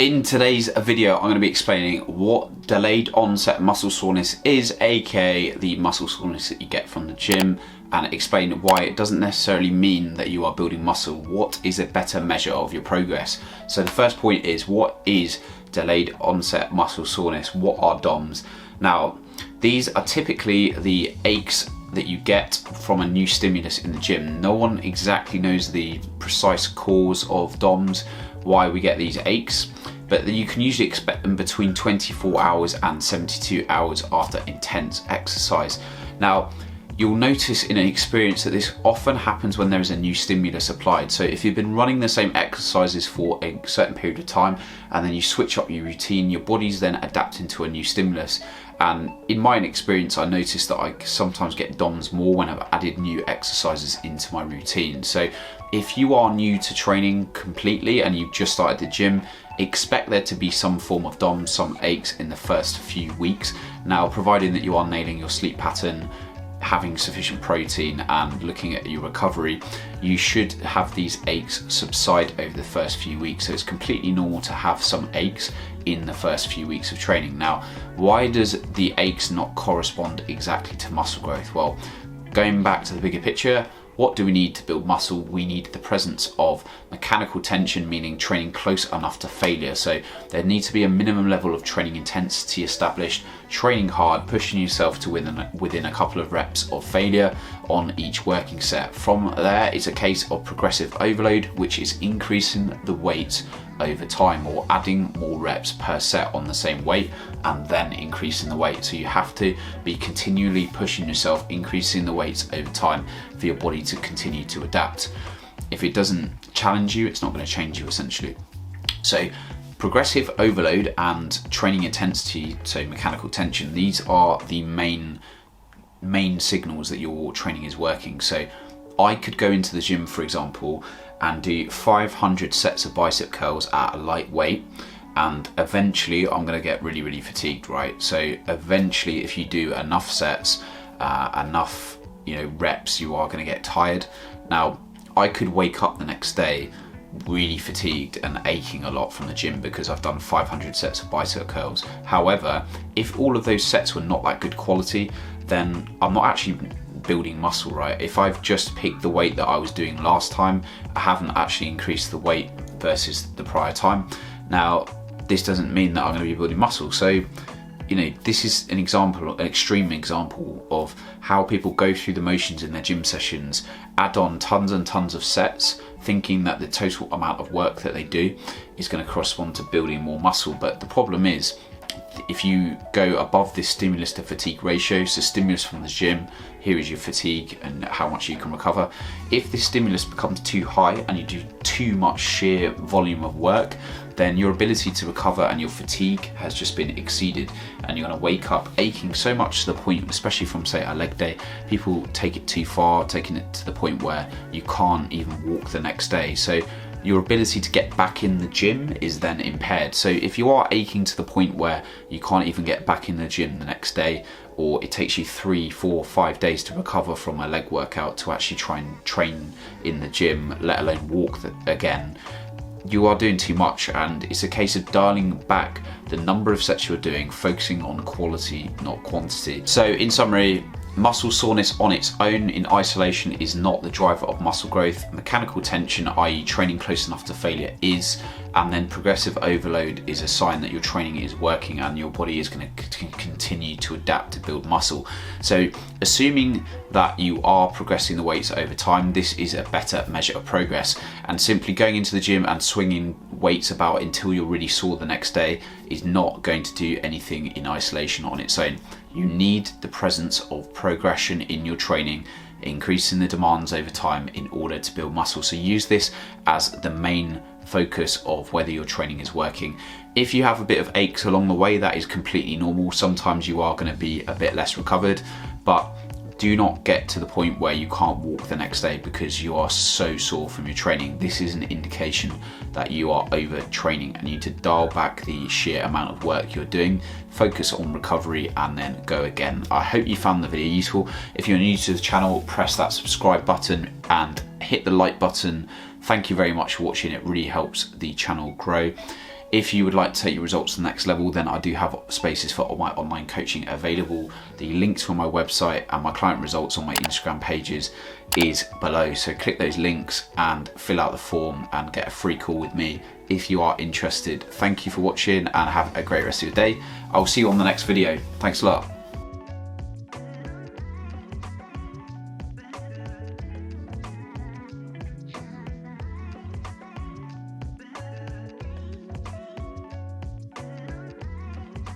In today's video, I'm going to be explaining what delayed onset muscle soreness is, aka the muscle soreness that you get from the gym, and explain why it doesn't necessarily mean that you are building muscle. What is a better measure of your progress? So the first point is, what is delayed onset muscle soreness? What are DOMS? Now, these are typically the aches that you get from a new stimulus in the gym. No one exactly knows the precise cause of DOMS, why we get these aches, but you can usually expect them between 24 hours and 72 hours after intense exercise. Now, you'll notice in an experience that this often happens when there is a new stimulus applied. So if you've been running the same exercises for a certain period of time and then you switch up your routine, your body's then adapting to a new stimulus. And in my experience, I noticed that I sometimes get DOMS more when I've added new exercises into my routine. So if you are new to training completely and you've just started the gym, expect there to be some form of DOMS, some aches in the first few weeks. Now, providing that you are nailing your sleep pattern, having sufficient protein and looking at your recovery, you should have these aches subside over the first few weeks. So it's completely normal to have some aches in the first few weeks of training. Now, why does the aches not correspond exactly to muscle growth? Well, going back to the bigger picture, what do we need to build muscle? We need the presence of mechanical tension, meaning training close enough to failure. So there needs to be a minimum level of training intensity established, training hard, pushing yourself to within a couple of reps of failure on each working set. From there, it's a case of progressive overload, which is increasing the weight over time or adding more reps per set on the same weight and then increasing the weight. So you have to be continually pushing yourself, increasing the weights over time for your body to continue to adapt. If it doesn't challenge you, it's not going to change you essentially. So progressive overload and training intensity, so mechanical tension, these are the main signals that your training is working. So I could go into the gym, for example, and do 500 sets of bicep curls at a light weight, and eventually I'm going to get really fatigued, right? So eventually, if you do enough sets, enough reps, you are going to get tired. Now, I could wake up the next day really fatigued and aching a lot from the gym because I've done 500 sets of bicep curls. However, if all of those sets were not that good quality, then I'm not actually building muscle, right? If I've just picked the weight that I was doing last time, I haven't actually increased the weight versus the prior time. Now, this doesn't mean that I'm going to be building muscle. So, this is an example, an extreme example of how people go through the motions in their gym sessions, add on tons and tons of sets, thinking that the total amount of work that they do is going to correspond to building more muscle. But the problem is, if you go above this stimulus to fatigue ratio, so stimulus from the gym, here is your fatigue and how much you can recover. If this stimulus becomes too high and you do too much sheer volume of work, then your ability to recover and your fatigue has just been exceeded, and you're going to wake up aching so much to the point, especially from say a leg day, people take it too far, taking it to the point where you can't even walk the next day. So your ability to get back in the gym is then impaired. So if you are aching to the point where you can't even get back in the gym the next day, or it takes you 3, 4, 5 days to recover from a leg workout to actually try and train in the gym, let alone walk again, you are doing too much, and it's a case of dialing back the number of sets you're doing, focusing on quality, not quantity. So in summary, muscle soreness on its own in isolation is not the driver of muscle growth. Mechanical tension, i.e. training close enough to failure, is, and then progressive overload is a sign that your training is working and your body is going to continue to adapt to build muscle. So assuming that you are progressing the weights over time, this is a better measure of progress, and simply going into the gym and swinging weights about until you're really sore the next day is not going to do anything in isolation on its own. You need the presence of progression in your training, increasing the demands over time in order to build muscle. So use this as the main focus of whether your training is working. If you have a bit of aches along the way, that is completely normal. Sometimes you are going to be a bit less recovered, but do not get to the point where you can't walk the next day because you are so sore from your training. This is an indication that you are overtraining and you need to dial back the sheer amount of work you're doing, focus on recovery, and then go again. I hope you found the video useful. If you're new to the channel, press that subscribe button and hit the like button. Thank you very much for watching. It really helps the channel grow. If you would like to take your results to the next level, then I do have spaces for my online coaching available. The links for my website and my client results on my Instagram pages is below. So click those links and fill out the form and get a free call with me if you are interested. Thank you for watching and have a great rest of your day. I'll see you on the next video. Thanks a lot.